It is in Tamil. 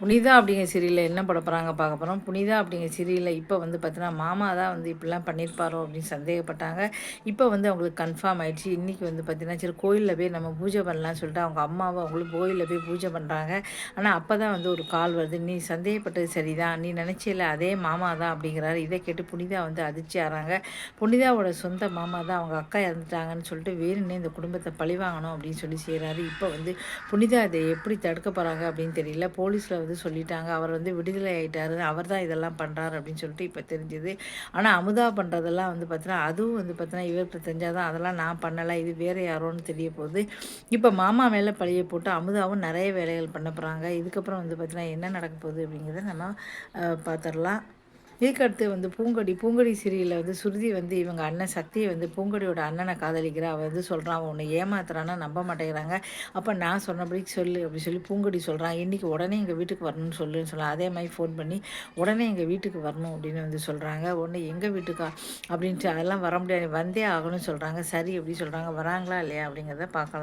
புனிதா அப்படிங்கிற சீரியல்ல என்ன பட போகிறாங்க பார்க்க போகிறோம். புனிதா அப்படிங்கிற சீரியல்ல இப்போ வந்து பார்த்தீங்கன்னா, மாமா தான் வந்து இப்படிலாம் பண்ணியிருப்பாரோ அப்படின்னு சந்தேகப்பட்டாங்க. இப்போ வந்து அவங்களுக்கு கன்ஃபார்ம் ஆயிடுச்சு. இன்றைக்கி வந்து பார்த்தீங்கன்னா, சரி கோயில்ல போய் நம்ம பூஜை பண்ணலான்னு சொல்லிட்டு அவங்க அம்மாவும் அவங்களும் கோயில்ல போய் பூஜை பண்ணுறாங்க. ஆனால் அப்போ தான் வந்து ஒரு கால் வருது. "நீ சந்தேகப்பட்டது சரிதான். நீ நினச்சேல அதே மாமா தான்" அப்படிங்கிறாரு. இதை கேட்டு புனிதா வந்து அதிர்ச்சி ஆறாங்க. புனிதாவோட சொந்த மாமா தான் அவங்க அக்கா இறந்துட்டாங்கன்னு சொல்லிட்டு வேணும்னே இந்த குடும்பத்தை பழிவாங்கணும் அப்படின்னு சொல்லி செய்கிறாரு. இப்போ வந்து புனிதா இதை எப்படி தடுக்க போகிறாங்க அப்படின்னு தெரியல. போலீஸில் வந்து சொல்லிட்டாங்க. அவர் வந்து விடுதலை ஆயிட்டாரு. அவர் தான் இதெல்லாம் பண்ணுறாரு அப்படின்னு சொல்லிட்டு இப்போ தெரிஞ்சுது. ஆனால் அமுதா பண்ணுறதெல்லாம் வந்து பார்த்தீங்கன்னா, அதுவும் வந்து பார்த்தீங்கன்னா, இவருக்கு தெரிஞ்சால் தான் அதெல்லாம் நான் பண்ணலை, இது வேறு யாரோன்னு தெரிய போகுது. இப்போ மாமா மேலே பழிய போட்டு அமுதாவும் நிறைய வேலைகள் பண்ண போகிறாங்க. இதுக்கப்புறம் வந்து பார்த்தீங்கன்னா, என்ன நடக்க போகுது அப்படிங்கிறத நம்ம பார்த்துடலாம். இதுக்கடுத்து வந்து பூங்கொடி சீரியல்ல வந்து சுருதி வந்து இவங்க அண்ணன் சக்தியை வந்து பூங்கொடியோட அண்ணனை காதலிக்கிறா. அவ வந்து சொல்றான், "அவன் உன்னை ஏமாத்துறான்னா நம்ப மாட்டேங்கிறாங்க. அப்ப நான் சொன்னபடி சொல்லு" அப்படி சொல்லி பூங்கொடி சொல்றான். "இன்னைக்கு உடனே எங்க வீட்டுக்கு வரணும்னு சொல்லுன்னு" சொல்ல அதே மாதிரி ஃபோன் பண்ணி உடனே எங்க வீட்டுக்கு வரணும் அப்படின்னு வந்து சொல்றாங்க. உடனே எங்க வீட்டுக்கா அப்படின்ட்டு அதெல்லாம் வர முடியாது, வந்தே ஆகணும்னு சொல்றாங்க. சரி அப்படி சொல்றாங்க. வராங்களா இல்லையா அப்படிங்கிறத பார்க்கலாம்.